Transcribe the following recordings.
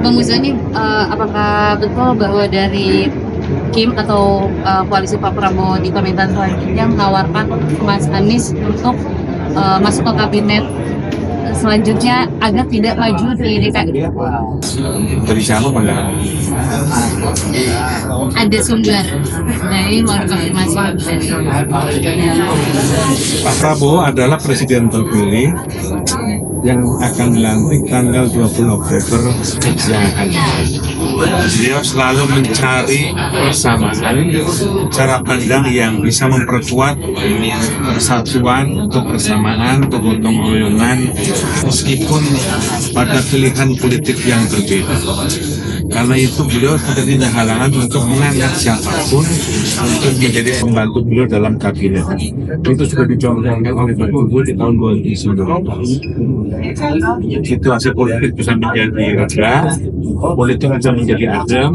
Bang Muzani, apakah betul bahwa dari Kim atau koalisi Pak Prabowo di pemerintahan selanjutnya menawarkan Mas Anies untuk masuk ke kabinet selanjutnya agar tidak maju di DKI? Dari siapa Pak? Ada sumber, jadi mau dikonfirmasi. Pak Prabowo adalah presiden terpilih yang akan dilantik tanggal 20 Oktober yang akan datang. Beliau selalu mencari persamaan, cara pandang yang bisa memperkuat persatuan, kebersamaan, kegotong royongan, meskipun pada pilihan politik yang berbeda. Karena itu beliau tidak halangan untuk mengangkat siapapun untuk menjadi pembantu beliau dalam kabinet. Itu sudah dicontohkan oleh Pak Prabowo di tahun 2019. Itu hasil politik bisa menjadi reda, politik bisa menjadi adem,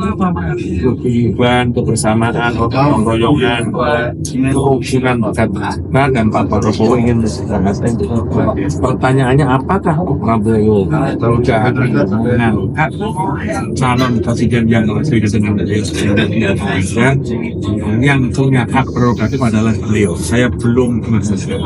kehidupan, kebersamaan, kegotong royongan, kerukunan kata dan Pak Prabowo ingin pertanyaannya apakah Pak Prabowo juga akan mengangkat calon presiden yang berbeda dengan yang punya hak prerogatif adalah beliau. Saya belum masuk.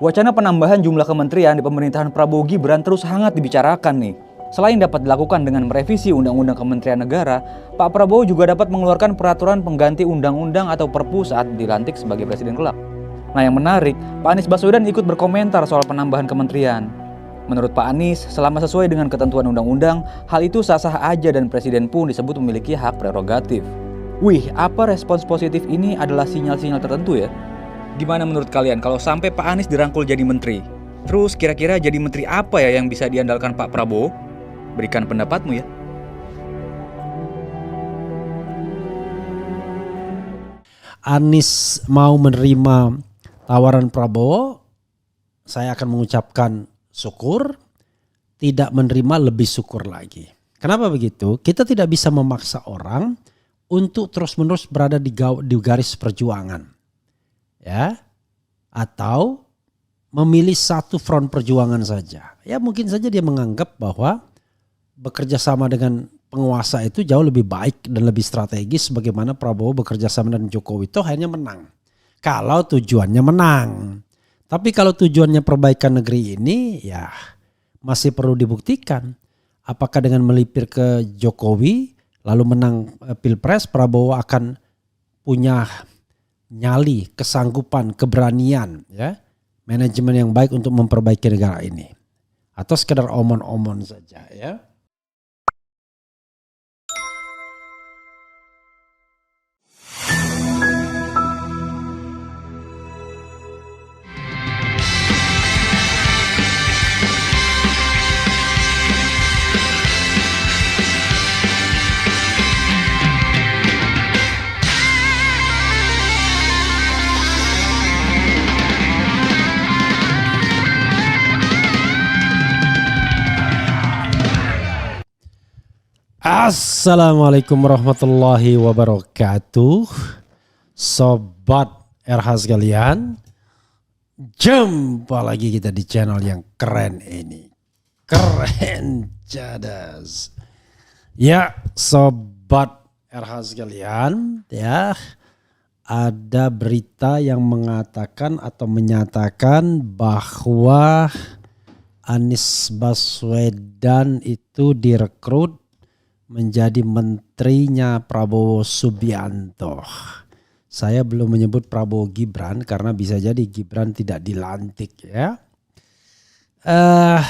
Wacana penambahan jumlah kementerian di pemerintahan Prabowo Gibran terus hangat dibicarakan nih. Selain dapat dilakukan dengan merevisi Undang-Undang Kementerian Negara, Pak Prabowo juga dapat mengeluarkan peraturan pengganti undang-undang atau perpu saat dilantik sebagai presiden kelak. Nah yang menarik, Pak Anies Baswedan ikut berkomentar soal penambahan kementerian. Menurut Pak Anies, selama sesuai dengan ketentuan undang-undang, hal itu sah-sah aja dan presiden pun disebut memiliki hak prerogatif. Wih, apa respons positif ini adalah sinyal-sinyal tertentu ya? Gimana menurut kalian kalau sampai Pak Anies dirangkul jadi menteri? Terus kira-kira jadi menteri apa ya yang bisa diandalkan Pak Prabowo? Berikan pendapatmu ya. Anies mau menerima tawaran Prabowo, saya akan mengucapkan syukur. Tidak menerima lebih syukur lagi. Kenapa begitu? Kita tidak bisa memaksa orang untuk terus-menerus berada di garis perjuangan. Ya, atau memilih satu front perjuangan saja. Ya mungkin saja dia menganggap bahwa bekerja sama dengan penguasa itu jauh lebih baik dan lebih strategis, bagaimana Prabowo bekerja sama dengan Jokowi itu hanya menang. Kalau tujuannya menang. Tapi kalau tujuannya perbaikan negeri ini ya masih perlu dibuktikan. Apakah dengan melipir ke Jokowi lalu menang Pilpres, Prabowo akan punya nyali, kesanggupan, keberanian, ya, manajemen yang baik untuk memperbaiki negara ini, atau sekedar omon-omon saja, ya. Assalamualaikum warahmatullahi wabarakatuh. Sobat RH sekalian, jumpa lagi kita di channel yang keren ini. Keren cadas. Ya, sobat RH sekalian, ya, ada berita yang mengatakan atau menyatakan bahwa Anies Baswedan itu direkrut menjadi menterinya Prabowo Subianto. Saya belum menyebut Prabowo Gibran karena bisa jadi Gibran tidak dilantik, ya.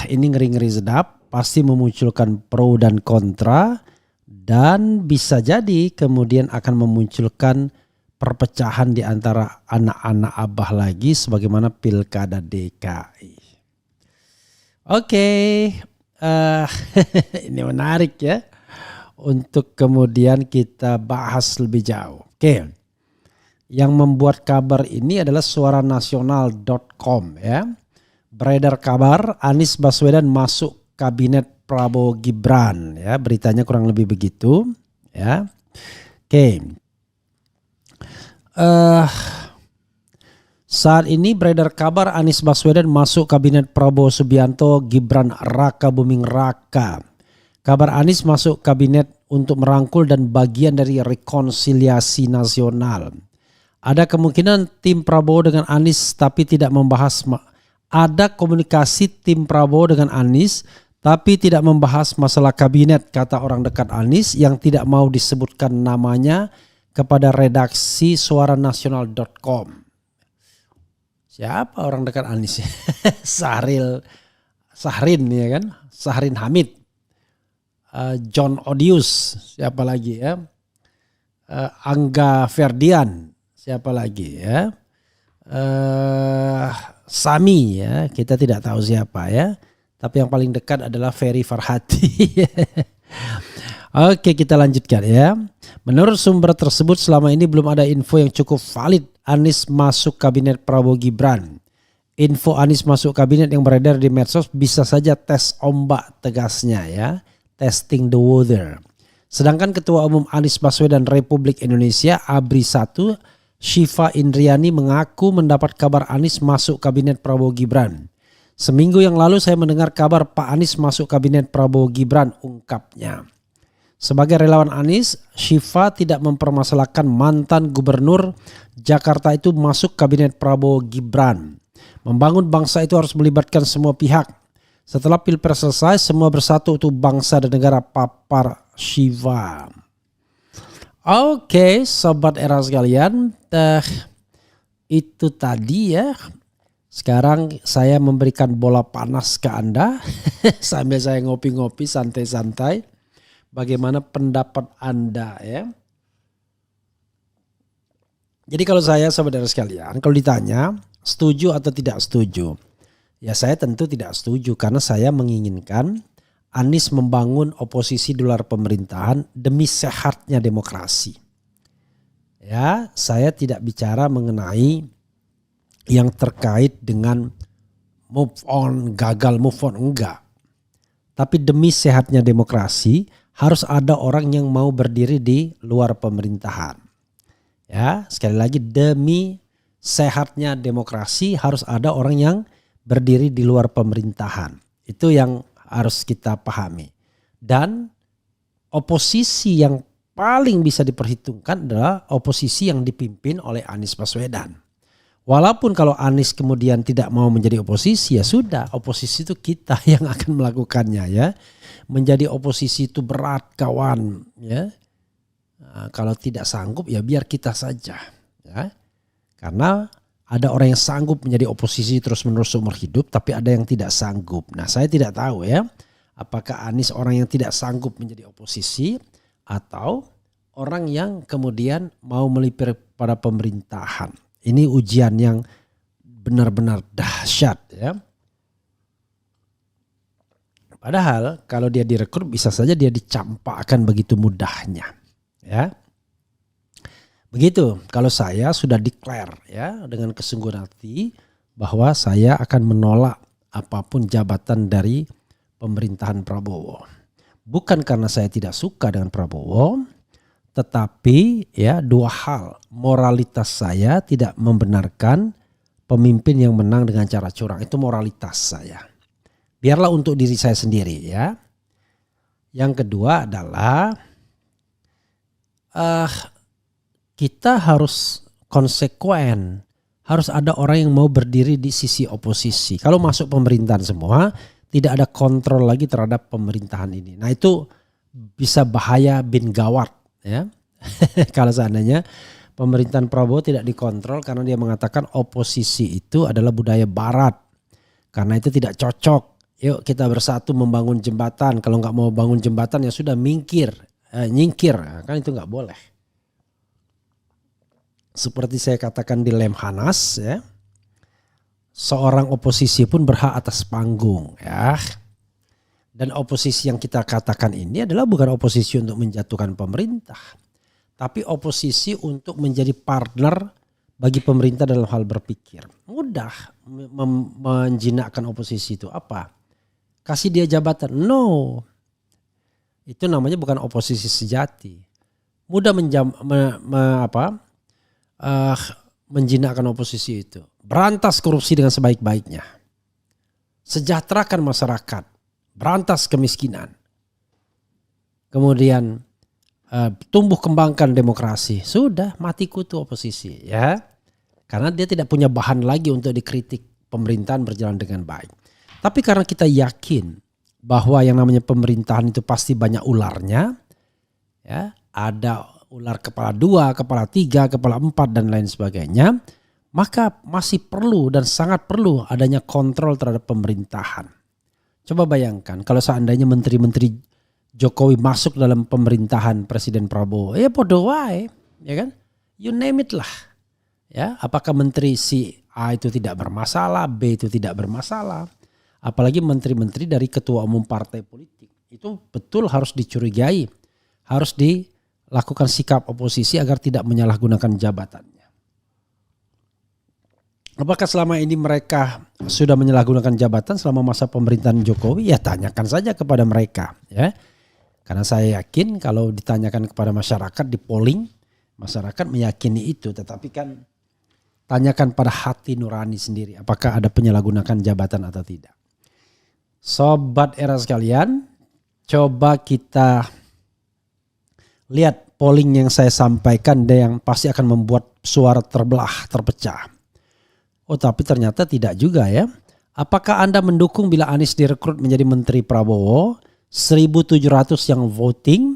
Ini ngeri-ngeri sedap, pasti memunculkan pro dan kontra, dan bisa jadi kemudian akan memunculkan perpecahan di antara anak-anak abah lagi sebagaimana Pilkada DKI. Oke, ini menarik ya. Untuk kemudian kita bahas lebih jauh. Oke. Yang membuat kabar ini adalah suaranasional.com, ya. Beredar kabar Anies Baswedan masuk kabinet Prabowo Gibran, ya. Beritanya kurang lebih begitu, ya. Oke. Saat ini beredar kabar Anies Baswedan masuk kabinet Prabowo Subianto Gibran Raka Buming Raka. Kabar Anies masuk kabinet untuk merangkul dan bagian dari rekonsiliasi nasional. Ada kemungkinan tim Prabowo dengan Anies tapi tidak membahas. Ada komunikasi tim Prabowo dengan Anies tapi tidak membahas masalah kabinet, kata orang dekat Anies yang tidak mau disebutkan namanya kepada redaksi suaranasional.com. Siapa orang dekat Anies? Sahrin ya kan? Sahrin Hamid. John Odius, siapa lagi ya? Angga Ferdian, siapa lagi ya? Sami ya, kita tidak tahu siapa ya. Tapi yang paling dekat adalah Ferry Farhati. Oke, kita lanjutkan ya. Menurut sumber tersebut selama ini belum ada info yang cukup valid Anies masuk kabinet Prabowo Gibran. Info Anies masuk kabinet yang beredar di medsos bisa saja tes ombak, tegasnya ya. Testing the water. Sedangkan Ketua Umum Anies Baswedan Republik Indonesia ABRI 1 Syifa Indriani mengaku mendapat kabar Anies masuk kabinet Prabowo Gibran. Seminggu yang lalu saya mendengar kabar Pak Anies masuk kabinet Prabowo Gibran, ungkapnya. Sebagai relawan Anies, Syifa tidak mempermasalahkan mantan gubernur Jakarta itu masuk kabinet Prabowo Gibran. Membangun bangsa itu harus melibatkan semua pihak. Setelah Pilpres selesai, semua bersatu untuk bangsa dan negara, papar Syifa. Oke, sobat era sekalian, itu tadi ya. Sekarang saya memberikan bola panas ke Anda sambil saya ngopi-ngopi santai-santai. Bagaimana pendapat Anda ya? Jadi kalau saya, saudara sekalian, kalau ditanya setuju atau tidak setuju, ya saya tentu tidak setuju karena saya menginginkan Anies membangun oposisi di luar pemerintahan demi sehatnya demokrasi. Ya, saya tidak bicara mengenai yang terkait dengan move on, gagal move on, enggak. Tapi demi sehatnya demokrasi harus ada orang yang mau berdiri di luar pemerintahan. Ya, sekali lagi demi sehatnya demokrasi harus ada orang yang berdiri di luar pemerintahan. Itu yang harus kita pahami. Dan oposisi yang paling bisa diperhitungkan adalah oposisi yang dipimpin oleh Anies Baswedan. Walaupun kalau Anies kemudian tidak mau menjadi oposisi, ya sudah, oposisi itu kita yang akan melakukannya ya. Menjadi oposisi itu berat kawan ya. Nah, kalau tidak sanggup ya biar kita saja ya. Karena ada orang yang sanggup menjadi oposisi terus-menerus seumur hidup, tapi ada yang tidak sanggup. Nah, saya tidak tahu ya, apakah Anies orang yang tidak sanggup menjadi oposisi atau orang yang kemudian mau melipir pada pemerintahan. Ini ujian yang benar-benar dahsyat ya. Padahal kalau dia direkrut bisa saja dia dicampakkan begitu mudahnya ya. Begitu kalau saya sudah declare ya dengan kesungguhan hati bahwa saya akan menolak apapun jabatan dari pemerintahan Prabowo. Bukan karena saya tidak suka dengan Prabowo, tetapi ya dua hal. Moralitas saya tidak membenarkan pemimpin yang menang dengan cara curang. Itu moralitas saya. Biarlah untuk diri saya sendiri ya. Yang kedua adalah kita harus konsekuen. Harus ada orang yang mau berdiri di sisi oposisi. Kalau masuk pemerintahan semua, tidak ada kontrol lagi terhadap pemerintahan ini. Nah itu bisa bahaya bin gawat ya. Kalau seandainya pemerintahan Prabowo tidak dikontrol karena dia mengatakan oposisi itu adalah budaya barat. Karena itu tidak cocok. Yuk kita bersatu membangun jembatan. Kalau nggak mau bangun jembatan ya sudah nyingkir. Kan itu nggak boleh. Seperti saya katakan di Lemhanas ya. Seorang oposisi pun berhak atas panggung ya. Dan oposisi yang kita katakan ini adalah bukan oposisi untuk menjatuhkan pemerintah. Tapi oposisi untuk menjadi partner bagi pemerintah dalam hal berpikir. Mudah menjinakkan oposisi itu apa? Kasih dia jabatan. No. Itu namanya bukan oposisi sejati. Mudah menjinakkan oposisi itu. berantas korupsi dengan sebaik-baiknya, sejahterakan masyarakat, berantas kemiskinan, kemudian tumbuh kembangkan demokrasi, sudah mati kutu oposisi ya. Karena dia tidak punya bahan lagi untuk dikritik pemerintahan berjalan dengan baik. Tapi karena kita yakin bahwa yang namanya pemerintahan itu pasti banyak ularnya, ya, ada ular kepala 2, kepala 3, kepala 4 dan lain sebagainya, maka masih perlu dan sangat perlu adanya kontrol terhadap pemerintahan. Coba bayangkan kalau seandainya menteri-menteri Jokowi masuk dalam pemerintahan Presiden Prabowo, ya bodoh wae, ya kan? You name it lah. Ya, apakah menteri si A itu tidak bermasalah, B itu tidak bermasalah. Apalagi menteri-menteri dari ketua umum partai politik. Itu betul harus dicurigai, harus dilakukan sikap oposisi agar tidak menyalahgunakan jabatannya. Apakah selama ini mereka sudah menyalahgunakan jabatan selama masa pemerintahan Jokowi? Ya tanyakan saja kepada mereka, ya. Karena saya yakin kalau ditanyakan kepada masyarakat di polling, masyarakat meyakini itu. Tetapi kan tanyakan pada hati nurani sendiri apakah ada penyalahgunakan jabatan atau tidak. Sobat Era sekalian, coba kita lihat polling yang saya sampaikan yang pasti akan membuat suara terbelah, terpecah. Oh tapi ternyata tidak juga ya. Apakah Anda mendukung bila Anies direkrut menjadi Menteri Prabowo? 1.700 yang voting,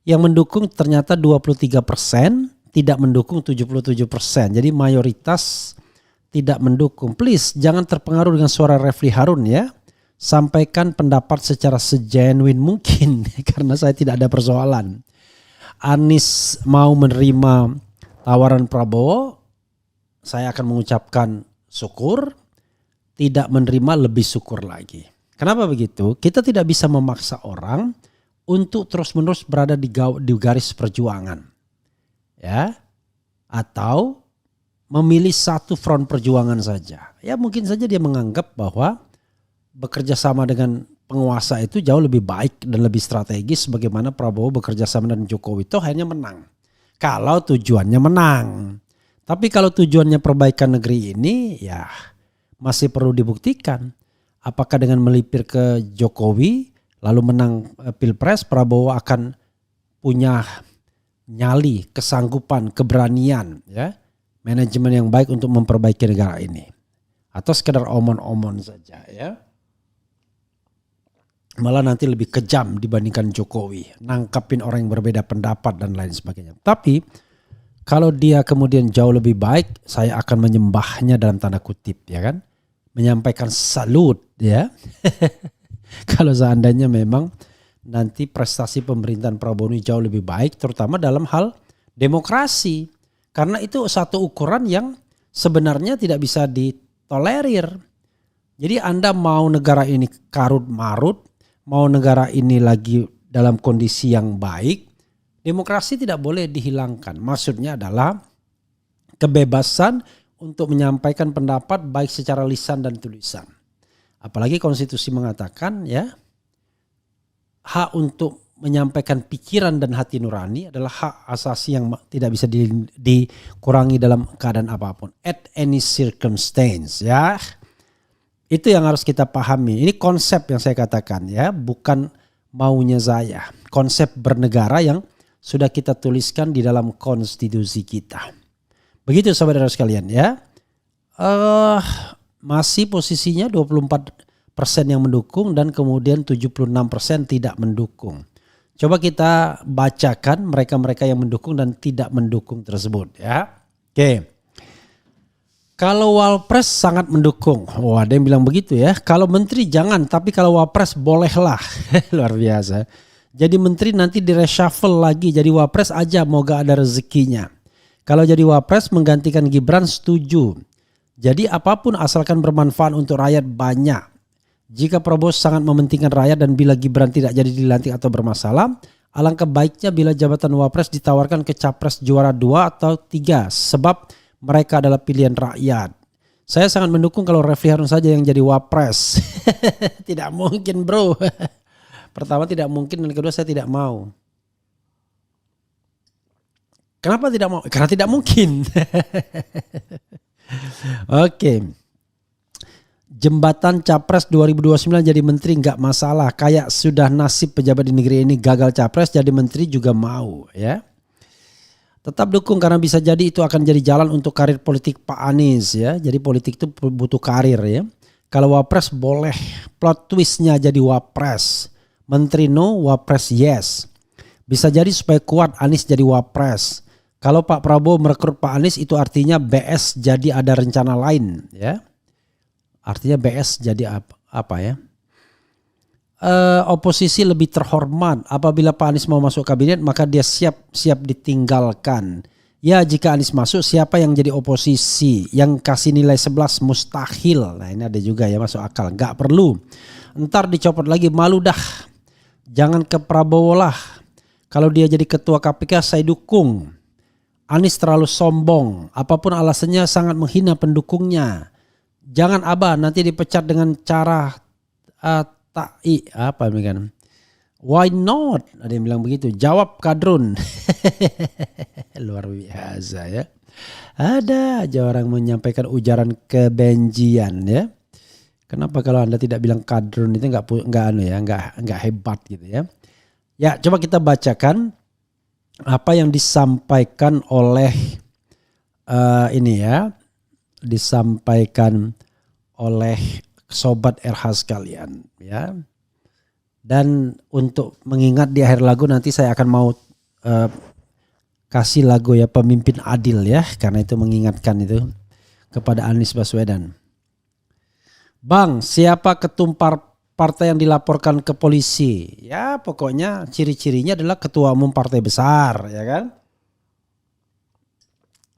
yang mendukung ternyata 23%, tidak mendukung 77%. Jadi mayoritas tidak mendukung. Please jangan terpengaruh dengan suara Refli Harun ya. Sampaikan pendapat secara segenuine mungkin karena saya tidak ada persoalan. Anies mau menerima tawaran Prabowo, saya akan mengucapkan syukur. Tidak menerima lebih syukur lagi. Kenapa begitu? Kita tidak bisa memaksa orang untuk terus-menerus berada di garis perjuangan. Ya. Atau memilih satu front perjuangan saja. Ya mungkin saja dia menganggap bahwa bekerja sama dengan penguasa itu jauh lebih baik dan lebih strategis bagaimana Prabowo bekerja sama dengan Jokowi itu hanya menang. Kalau tujuannya menang. Tapi kalau tujuannya perbaikan negeri ini ya masih perlu dibuktikan. Apakah dengan melipir ke Jokowi lalu menang Pilpres, Prabowo akan punya nyali, kesanggupan, keberanian, ya, manajemen yang baik untuk memperbaiki negara ini, atau sekedar omon-omon saja, ya. Malah nanti lebih kejam dibandingkan Jokowi, nangkapin orang yang berbeda pendapat dan lain sebagainya. Tapi kalau dia kemudian jauh lebih baik, saya akan menyembahnya dalam tanda kutip, ya kan? Menyampaikan salut ya. Kalau seandainya memang nanti prestasi pemerintahan Prabowo ini jauh lebih baik terutama dalam hal demokrasi. Karena itu satu ukuran yang sebenarnya tidak bisa ditolerir. Jadi Anda mau negara ini karut marut, mau negara ini lagi dalam kondisi yang baik, demokrasi tidak boleh dihilangkan. Maksudnya adalah kebebasan untuk menyampaikan pendapat baik secara lisan dan tulisan. Apalagi konstitusi mengatakan ya hak untuk menyampaikan pikiran dan hati nurani adalah hak asasi yang tidak bisa dikurangi dalam keadaan apapun. At any circumstance ya. Itu yang harus kita pahami. Ini konsep yang saya katakan ya, bukan maunya saya. Konsep bernegara yang sudah kita tuliskan di dalam konstitusi kita. Begitu saudara sekalian ya. Masih posisinya 24% yang mendukung dan kemudian 76% tidak mendukung. Coba kita bacakan mereka-mereka yang mendukung dan tidak mendukung tersebut ya. Oke. Kalau Wapres sangat mendukung. Wah, ada yang bilang begitu ya. Kalau menteri jangan, tapi kalau Wapres bolehlah. Luar biasa. Jadi menteri nanti di-reshuffle lagi jadi Wapres aja moga ada rezekinya. Kalau jadi Wapres menggantikan Gibran setuju. Jadi apapun asalkan bermanfaat untuk rakyat banyak. Jika Prabowo sangat mementingkan rakyat dan bila Gibran tidak jadi dilantik atau bermasalah, alangkah baiknya bila jabatan Wapres ditawarkan ke Capres juara 2 atau 3 sebab mereka adalah pilihan rakyat. Saya sangat mendukung kalau Refli Harun saja yang jadi Wapres. Tidak mungkin bro. Pertama tidak mungkin dan kedua saya tidak mau. Kenapa tidak mau? Karena tidak mungkin. Oke. Jembatan Capres 2029 jadi menteri nggak masalah. Kayak sudah nasib pejabat di negeri ini, gagal Capres jadi menteri juga mau ya. Tetap dukung karena bisa jadi itu akan jadi jalan untuk karir politik Pak Anies ya. Jadi politik itu butuh karir ya. Kalau Wapres boleh, plot twistnya jadi Wapres. Menteri no, Wapres yes. Bisa jadi supaya kuat Anies jadi Wapres. Kalau Pak Prabowo merekrut Pak Anies itu artinya BS jadi ada rencana lain ya. Artinya BS jadi apa ya? Oposisi lebih terhormat. Apabila Pak Anies mau masuk kabinet maka dia siap ditinggalkan. Ya jika Anies masuk siapa yang jadi oposisi? Yang kasih nilai 11 mustahil. Nah ini ada juga ya masuk akal. Gak perlu. Ntar dicopot lagi malu dah. Jangan ke Prabowo lah. Kalau dia jadi ketua KPK saya dukung. Anies terlalu sombong. Apapun alasannya sangat menghina pendukungnya. Jangan Abah nanti dipecat dengan cara apa kan? Why not? Ada yang bilang begitu. Jawab Kadrun. Luar biasa ya. Ada aja orang menyampaikan ujaran kebencian ya. Kenapa kalau Anda tidak bilang Kadrun itu nggak hebat gitu ya? Ya coba kita bacakan apa yang disampaikan oleh disampaikan oleh sobat RH sekalian ya. Dan untuk mengingat di akhir lagu nanti saya akan mau kasih lagu ya Pemimpin Adil ya, karena itu mengingatkan itu kepada Anies Baswedan. Bang, siapa ketum partai yang dilaporkan ke polisi? Ya pokoknya ciri-cirinya adalah ketua umum partai besar ya kan.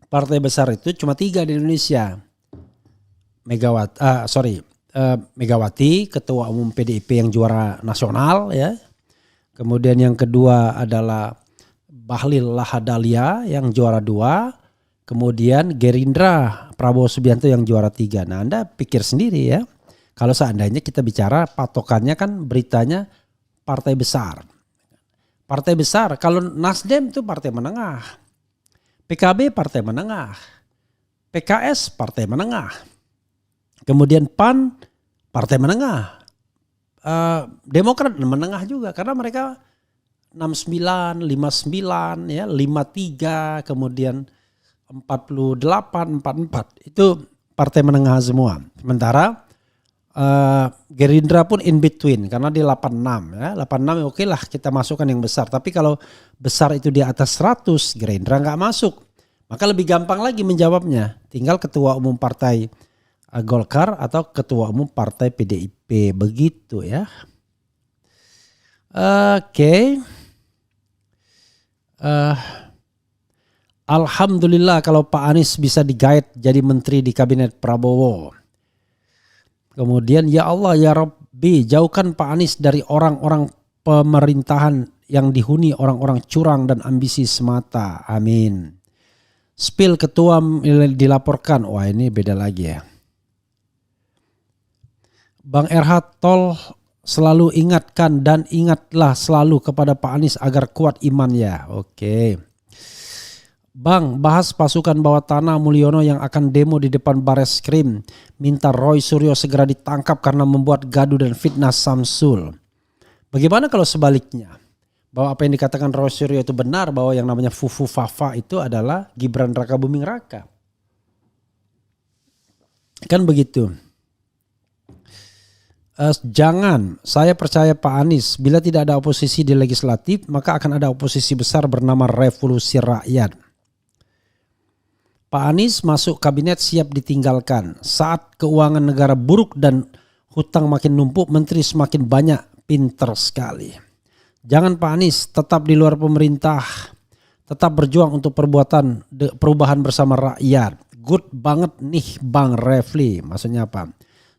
Partai besar itu cuma 3 di Indonesia. Megawati, ketua umum PDIP yang juara nasional ya. Kemudian yang kedua adalah Bahlil Lahadalia yang juara 2. Kemudian Gerindra Prabowo Subianto yang juara 3. Nah Anda pikir sendiri ya. Kalau seandainya kita bicara patokannya kan beritanya partai besar. Partai besar kalau Nasdem itu partai menengah. PKB partai menengah. PKS partai menengah. Kemudian PAN partai menengah, Demokrat menengah juga karena mereka 69, 59, ya 53, kemudian 48, 44 itu partai menengah semua. Sementara Gerindra pun in between karena dia 86 ya, 86 oke lah kita masukkan yang besar. Tapi kalau besar itu di atas 100 Gerindra nggak masuk, maka lebih gampang lagi menjawabnya. Tinggal ketua umum partai Golkar atau ketua umum partai PDIP begitu ya. Oke. Alhamdulillah kalau Pak Anies bisa digait jadi menteri di kabinet Prabowo. Kemudian ya Allah ya Rabbi jauhkan Pak Anies dari orang-orang pemerintahan yang dihuni orang-orang curang dan ambisi semata. Amin. Spill ketua dilaporkan. Wah ini beda lagi ya. Bang RH tol selalu ingatkan dan ingatlah selalu kepada Pak Anies agar kuat imannya. Oke. Bang, bahas pasukan bawah tanah Mulyono yang akan demo di depan Bareskrim. Minta Roy Suryo segera ditangkap karena membuat gaduh dan fitnah Samsul. Bagaimana kalau sebaliknya? Bahwa apa yang dikatakan Roy Suryo itu benar, bahwa yang namanya Fufu Fafa itu adalah Gibran Raka Buming Raka. Kan begitu. Jangan, saya percaya Pak Anies bila tidak ada oposisi di legislatif maka akan ada oposisi besar bernama Revolusi Rakyat. Pak Anies masuk kabinet siap ditinggalkan. Saat keuangan negara buruk dan hutang makin numpuk, menteri semakin banyak, pinter sekali. Jangan Pak Anies tetap di luar pemerintah, tetap berjuang untuk perubahan bersama rakyat. Good banget nih Bang Refli, maksudnya apa?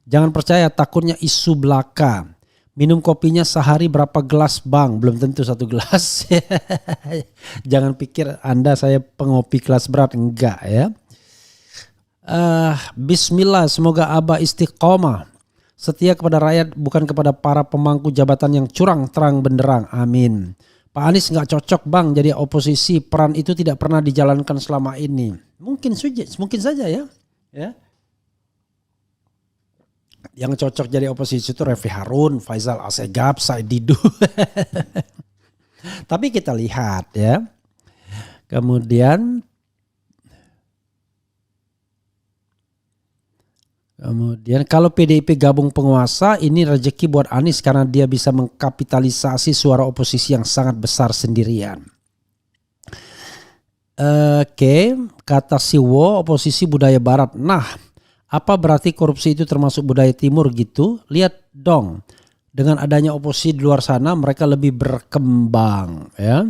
Jangan percaya takutnya isu belaka. Minum kopinya sehari berapa gelas Bang? Belum tentu 1 gelas. Jangan pikir Anda saya pengopi kelas berat. Enggak ya. Bismillah semoga Abah istiqomah. Setia kepada rakyat bukan kepada para pemangku jabatan yang curang terang benderang. Amin. Pak Anies gak cocok Bang jadi oposisi. Peran itu tidak pernah dijalankan selama ini. Mungkin saja ya. ya. Yang cocok jadi oposisi itu Refli Harun, Faisal Assegaf, Said Didu. Tapi kita lihat ya. Kemudian kalau PDIP gabung penguasa, ini rezeki buat Anies karena dia bisa mengkapitalisasi suara oposisi yang sangat besar sendirian. Oke, kata Siwo, oposisi budaya barat. Nah, apa berarti korupsi itu termasuk budaya timur gitu? Lihat dong, dengan adanya oposisi di luar sana mereka lebih berkembang ya.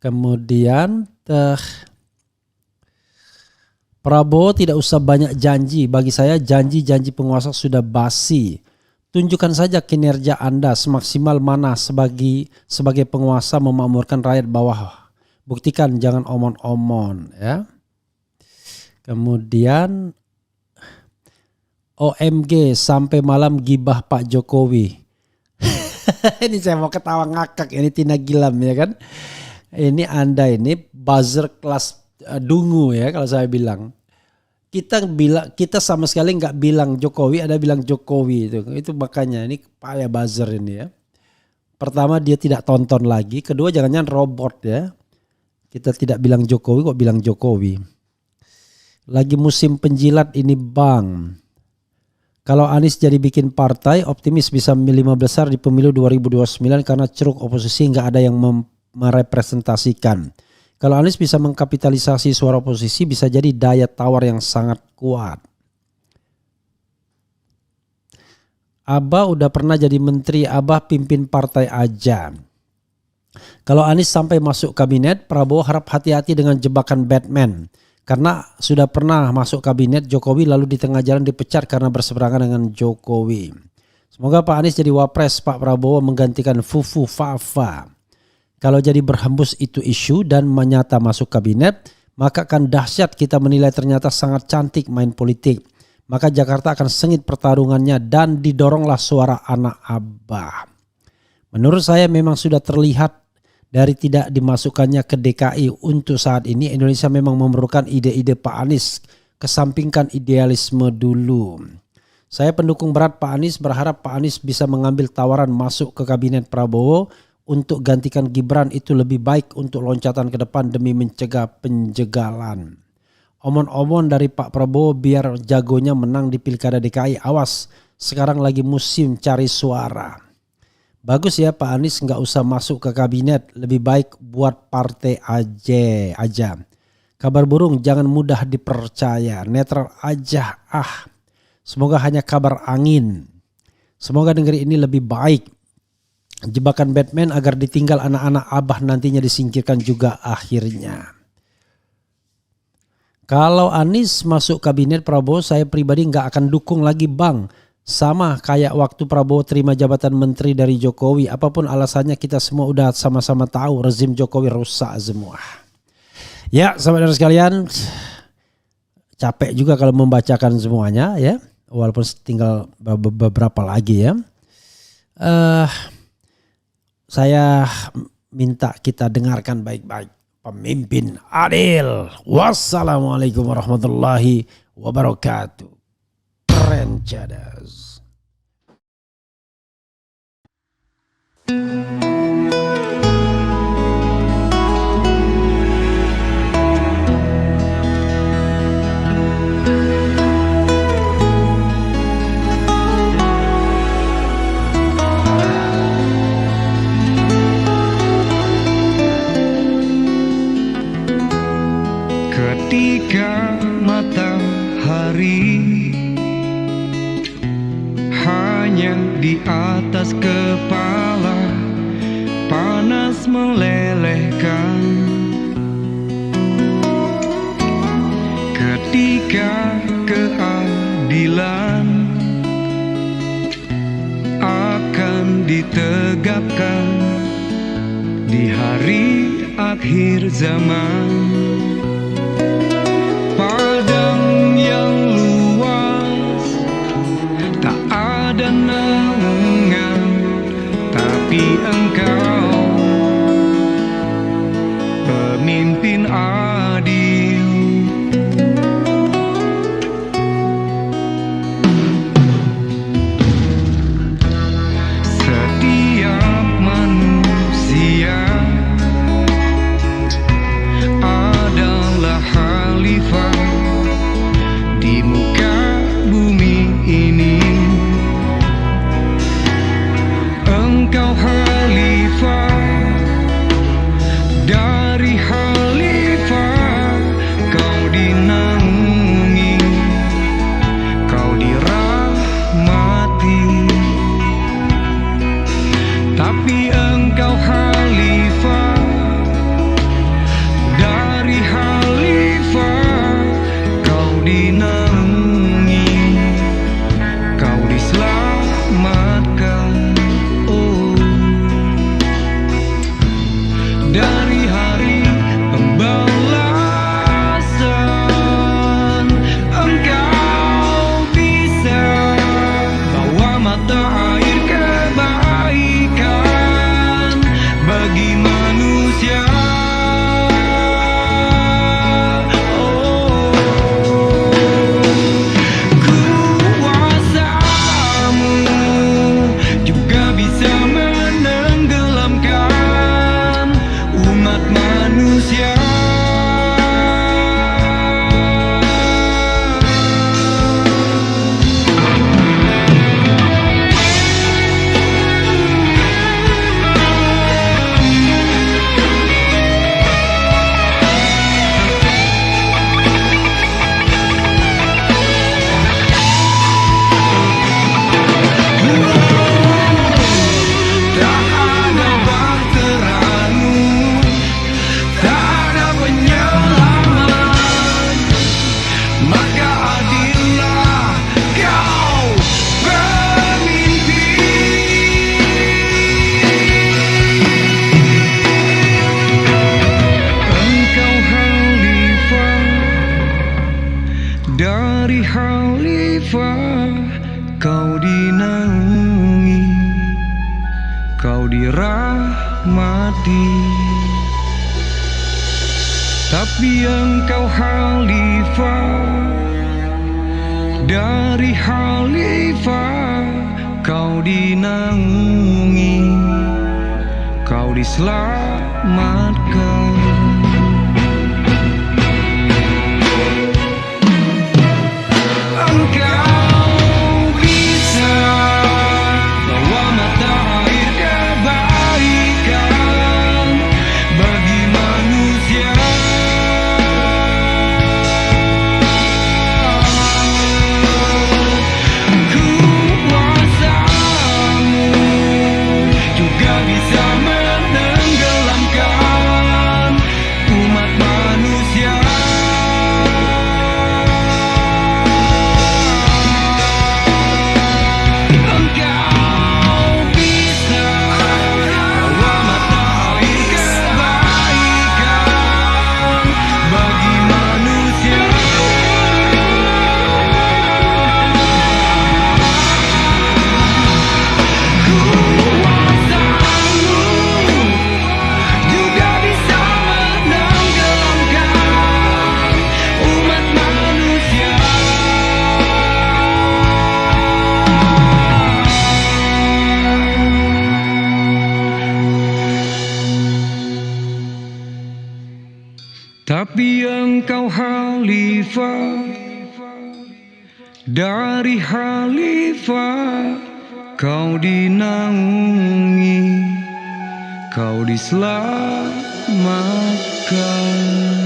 Kemudian Prabowo tidak usah banyak janji. Bagi saya janji-janji penguasa sudah basi. Tunjukkan saja kinerja Anda semaksimal mana sebagai penguasa memakmurkan rakyat bawah. Buktikan, jangan omon-omon ya. Kemudian OMG sampai malam gibah Pak Jokowi. Ini saya mau ketawa ngakak, ini Tina Gilam ya kan. Ini Anda ini buzzer kelas dungu ya kalau saya bilang. Kita sama sekali nggak bilang Jokowi, ada bilang Jokowi itu makanya ini payah buzzer ini ya. Pertama dia tidak tonton lagi, kedua jangan-jangan robot ya. Kita tidak bilang Jokowi kok bilang Jokowi. Lagi musim penjilat ini Bang. Kalau Anies jadi bikin partai, optimis bisa 5 besar di pemilu 2029 karena ceruk oposisi nggak ada yang merepresentasikan. Kalau Anies bisa mengkapitalisasi suara oposisi, bisa jadi daya tawar yang sangat kuat. Abah udah pernah jadi menteri, Abah pimpin partai aja. Kalau Anies sampai masuk kabinet, Prabowo harap hati-hati dengan jebakan Batman. Karena sudah pernah masuk kabinet Jokowi lalu di tengah jalan dipecat karena berseberangan dengan Jokowi. Semoga Pak Anies jadi wapres, Pak Prabowo menggantikan Fufu Fafa. Kalau jadi berhembus itu isu dan menyata masuk kabinet, maka akan dahsyat kita menilai ternyata sangat cantik main politik. Maka Jakarta akan sengit pertarungannya dan didoronglah suara anak Abah. Menurut saya memang sudah terlihat dari tidak dimasukkannya ke DKI untuk saat ini Indonesia memang memerlukan ide-ide Pak Anies, kesampingkan idealisme dulu. Saya pendukung berat Pak Anies, berharap Pak Anies bisa mengambil tawaran masuk ke kabinet Prabowo untuk gantikan Gibran, itu lebih baik untuk loncatan ke depan demi mencegah penjegalan. Omon-omon dari Pak Prabowo biar jagonya menang di Pilkada DKI, awas sekarang lagi musim cari suara. Bagus ya Pak Anies nggak usah masuk ke kabinet, lebih baik buat partai aja. Kabar burung jangan mudah dipercaya, netral aja Semoga hanya kabar angin. Semoga negeri ini lebih baik. Jebakan Batman agar ditinggal anak-anak Abah nantinya disingkirkan juga akhirnya. Kalau Anies masuk kabinet Prabowo, saya pribadi nggak akan dukung lagi Bang. Sama kayak waktu Prabowo terima jabatan menteri dari Jokowi. Apapun alasannya kita semua udah sama-sama tahu rezim Jokowi rusak semua. Ya sahabat sekalian, capek juga kalau membacakan semuanya ya. Walaupun tinggal beberapa lagi ya. Saya minta kita dengarkan baik-baik. Pemimpin adil. Wassalamualaikum warahmatullahi wabarakatuh. Rencadas. Ketika matahari hanya di atas kepala panas melelehkan, ketika keadilan akan ditegakkan di hari akhir zaman. Padang yang luas tak ada naungan, tapi engkau pemimpin adil. Dari khalifah kau dinaungi, kau dirahmati. Tapi engkau khalifah, dari khalifah kau dinaungi, kau diselamatkan. Engkau bisa bawa mata air kebaikan bagi manusia. Kuasamu juga bisa menenggelamkan umat manusia. Engkau bisa bawa mata air kebaikan bagi manusia. Kuasamu juga bisa menenggelamkan umat manusia. Tapi engkau khalifah, dari khalifah kau dinaungi, kau diselamatkan.